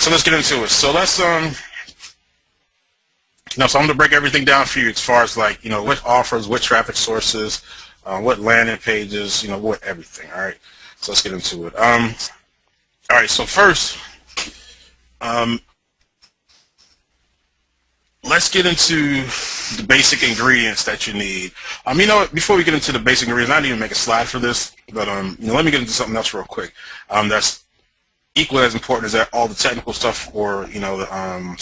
so let's get into it. So let's so I'm going to break everything down for you as far as like, what offers, what traffic sources, what landing pages, what everything. All right. So let's get into it. All right. So first, let's get into the basic ingredients that you need. Before we get into the basic ingredients, I didn't even make a slide for this, but let me get into something else real quick. That's equally as important as that, all the technical stuff, or the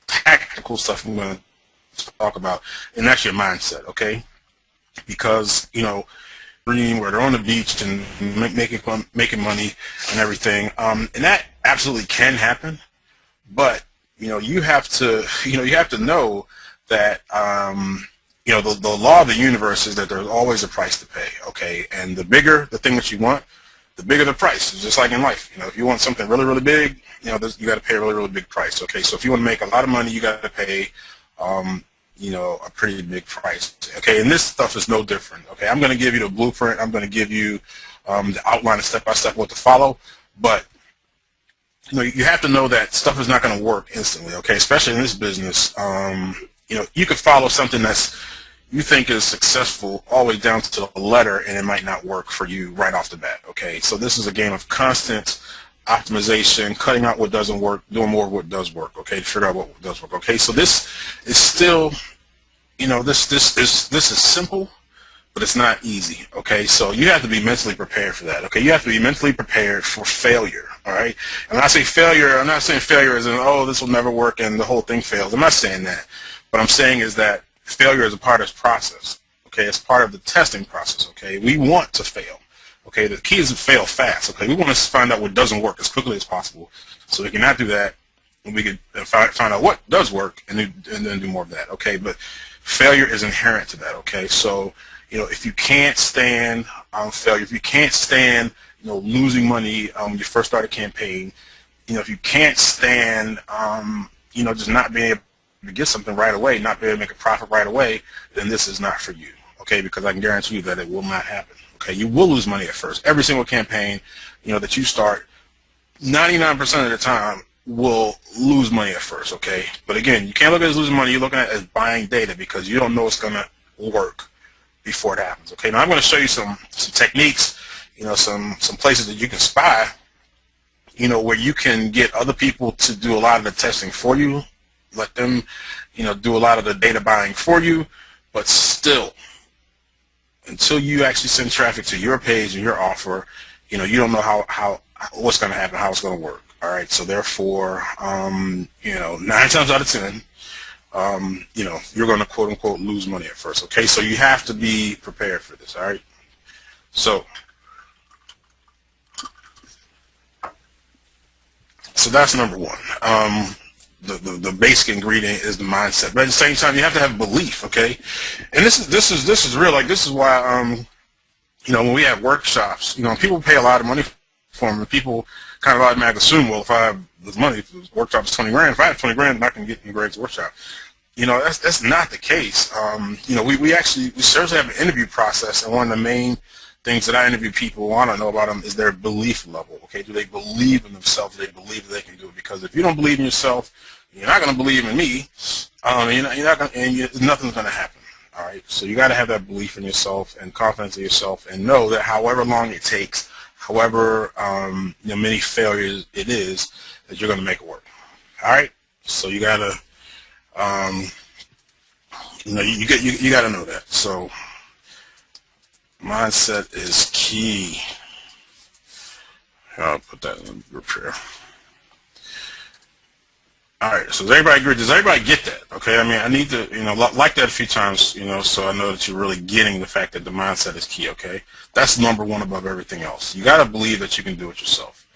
tactical stuff I'm going to talk about, and that's your mindset, okay? Because where they're on the beach and making money and everything, and that absolutely can happen, but you have to know that the law of the universe is that there's always a price to pay, okay? And the bigger the thing that you want, the bigger the price. It's just like in life. If you want something really, really big, you got to pay a really, really big price, okay? So if you want to make a lot of money, you got to pay a pretty big price, okay? And this stuff is no different, okay? I'm going to give you the blueprint. I'm going to give you the outline of step-by-step what to follow, but you have to know that stuff is not going to work instantly, okay? Especially in this business, you could follow something that's you think is successful all the way down to the letter, and it might not work for you right off the bat, okay? So this is a game of constant optimization, cutting out what doesn't work, doing more of what does work, okay, to figure out what does work, okay? So this is still, this is simple, but it's not easy, okay? So you have to be mentally prepared for that, okay? You have to be mentally prepared for failure, all right? And when I say failure, I'm not saying failure as in, oh, this will never work and the whole thing fails. I'm not saying that. What I'm saying is that failure is a part of this process, okay? It's part of the testing process, okay? We want to fail, okay? The key is to fail fast, okay? We want to find out what doesn't work as quickly as possible. So we cannot do that, and we can find out what does work and then do more of that, okay? But failure is inherent to that, okay? So, if you can't stand failure, if you can't stand, losing money when you first start a campaign, if you can't stand, just not being able to get something right away, not be able to make a profit right away, then this is not for you, okay? Because I can guarantee you that it will not happen, okay? You will lose money at first. Every single campaign, that you start, 99% of the time will lose money at first, okay? But again, you can't look at it as losing money. You're looking at it as buying data, because you don't know it's going to work before it happens, okay? Now I'm going to show you some techniques, some places that you can spy, where you can get other people to do a lot of the testing for you, let them, do a lot of the data buying for you, but still, until you actually send traffic to your page and your offer, you don't know what's going to happen, how it's going to work. All right, so therefore, 9 times out of 10, you're going to quote unquote lose money at first. Okay, so you have to be prepared for this. All right, so that's number one. The basic ingredient is the mindset, but at the same time, you have to have belief, okay? And this is real. Like, this is why when we have workshops, people pay a lot of money for them, and people kind of automatically assume, well, if I have this money, if the workshop is 20 grand, if I have 20 grand, I'm not going to get in Greg's workshop. That's not the case. We seriously have an interview process, and one of the main things that I interview people want to know about them is their belief level. Okay, do they believe in themselves? Do they believe they can do it? Because if you don't believe in yourself, you're not going to believe in me. Nothing's going to happen. All right, so you got to have that belief in yourself and confidence in yourself, and know that however long it takes, however many failures it is, that you're going to make it work. All right, so you got to you got to know that. So mindset is key. I'll put that in the group here. All right, so does everybody agree? Does everybody get that? Okay, I mean, I need to, like that a few times, so I know that you're really getting the fact that the mindset is key, okay? That's number one above everything else. You got to believe that you can do it yourself.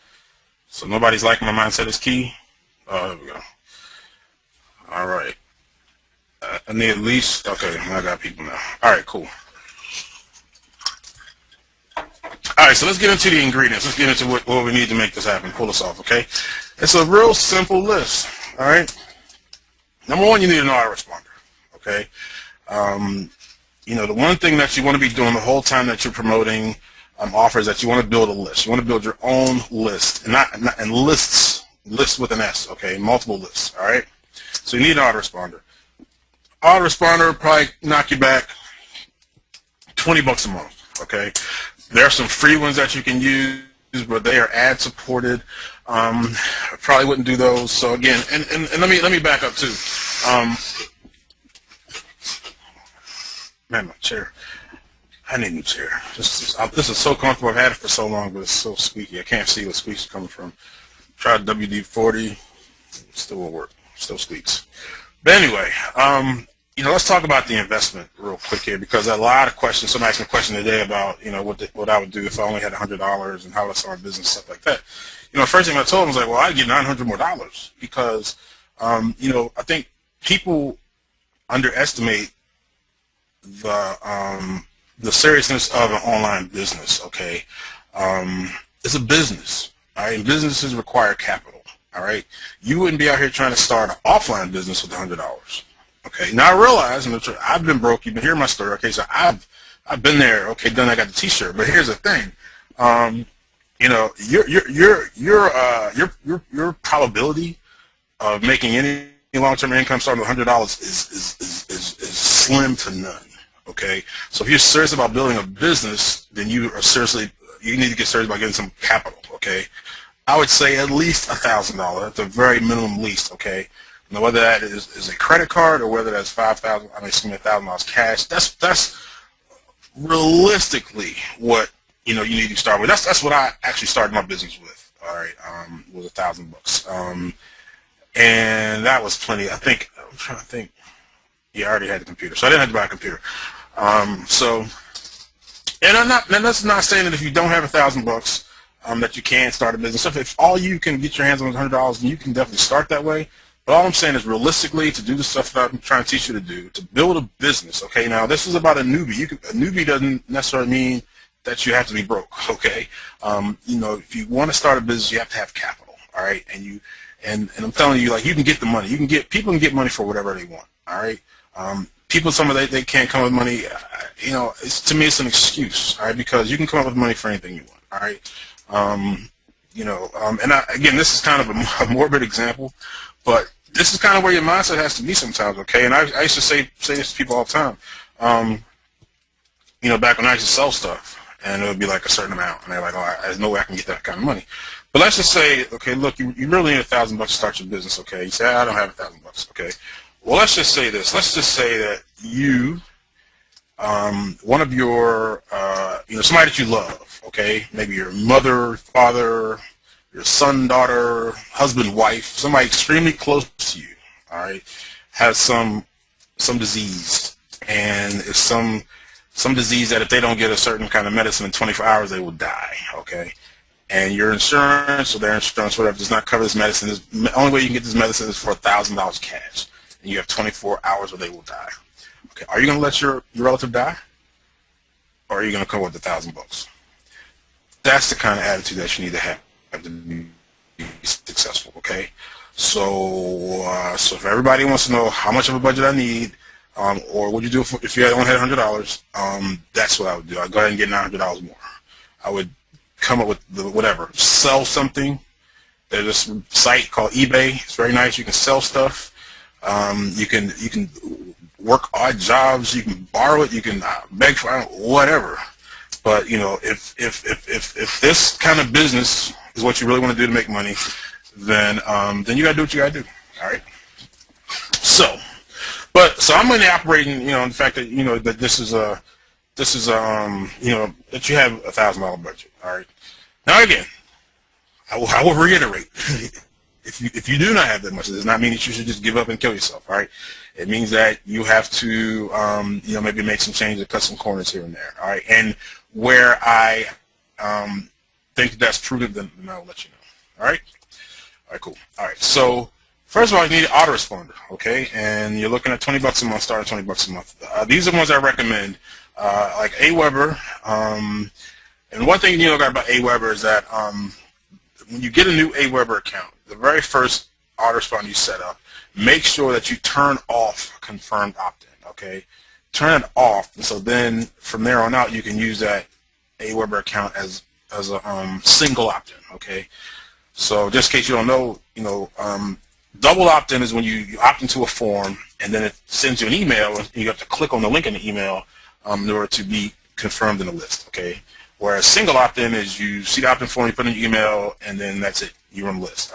So nobody's liking my mindset is key? Oh, there we go. All right. I need at least, okay, I got people now. All right, cool. All right, so let's get into the ingredients. Let's get into what we need to make this happen, pull this off, okay? It's a real simple list, all right? Number one, you need an autoresponder, okay? The one thing that you want to be doing the whole time that you're promoting offers that you want to build a list. You want to build your own list, and lists with an S, okay? Multiple lists, all right? So you need an autoresponder. Autoresponder probably knock you back $20 a month, okay? There are some free ones that you can use, but they are ad supported. I probably wouldn't do those. So again, and let me back up too. Man, my chair. I need a new chair. This is so comfortable. I've had it for so long, but it's so squeaky. I can't see what squeaks are coming from. Tried WD-40, still won't work. Still squeaks. But anyway, let's talk about the investment real quick here, because a lot of questions. Somebody asked me a question today about what I would do if I only had $100 and how would I start a business, stuff like that. First thing I told them was like, well, I'd get $900 more because I think people underestimate the seriousness of an online business. Okay, it's a business. All right, and businesses require capital. All right, you wouldn't be out here trying to start an offline business with $100. Okay, now I realize, and I've been broke. You've been hearing my story. Okay, so I've been there. Okay, done. I got the T-shirt. But here's the thing. Your probability of making any long-term income starting with $100 is slim to none. Okay, so if you're serious about building a business, then you need to get serious about getting some capital. Okay, I would say at least $1,000 at the very minimum least. Okay, now whether that is a credit card or whether that's $1,000 cash, that's realistically what you need to start with. That's what I actually started my business with. All right, was $1,000, and that was plenty. I'm trying to think. Yeah, I already had a computer, so I didn't have to buy a computer. And that's not saying that if you don't have $1,000, that you can't start a business. If all you can get your hands on is $100, then you can definitely start that way. But all I'm saying is, realistically, to do the stuff that I'm trying to teach you to do, to build a business. Okay, now this is about a newbie. A newbie doesn't necessarily mean that you have to be broke. Okay, if you want to start a business, you have to have capital. All right, and I'm telling you, like, you can get the money. People can get money for whatever they want. All right. People, they can't come up with money. To me, it's an excuse. All right, because you can come up with money for anything you want. All right. Again, this is kind of a morbid example, but this is kind of where your mindset has to be sometimes. Okay. And I used to say this to people all the time. Back when I used to sell stuff, and it would be like a certain amount, and they're like, oh, there's no way I can get that kind of money. But let's just say, okay, look, you really need $1,000 to start your business. Okay. You say, I don't have $1,000. Okay. Well, let's just say this. Let's just say that you, one of your, somebody that you love, okay, maybe your mother, father, your son, daughter, husband, wife, somebody extremely close to you, all right, has some disease, and it's some disease that if they don't get a certain kind of medicine in 24 hours, they will die, okay. And your insurance or their insurance, whatever, does not cover this medicine. The only way you can get this medicine is for $1,000 cash. And you have 24 hours where they will die. Okay, are you going to let your relative die, or are you going to come with $1,000? That's the kind of attitude that you need to have to be successful. Okay, so if everybody wants to know how much of a budget I need, or what you do if you only had $100, that's what I would do. I'd go ahead and get $900 more. I would come up with whatever, sell something. There's this site called eBay. It's very nice. You can sell stuff. You can work odd jobs. You can borrow it. You can beg for it, whatever. But if this kind of business is what you really want to do to make money, then you gotta do what you gotta do. All right. So I'm going to operate in the fact that that this is that you have $1,000 budget. All right. Now again, I will reiterate. If you do not have that much, it does not mean that you should just give up and kill yourself. All right, it means that you have to maybe make some changes, cut some corners here and there. All right, and where I think that's prudent, then I'll let you know. All right, cool. All right, so first of all, you need an autoresponder. Okay, and you're looking at $20 a month, starting $20 a month. These are the ones I recommend, like Aweber. And one thing you know about Aweber is that when you get a new Aweber account, the very first autoresponder you set up, make sure that you turn off confirmed opt-in, okay? Turn it off, and so then from there on out, you can use that Aweber account as a single opt-in. Okay, so just in case you don't know, double opt-in is when you opt into a form and then it sends you an email and you have to click on the link in the email in order to be confirmed in the list. Okay, whereas single opt-in is you see the opt-in form, you put in your email, and then that's it, you're on the list.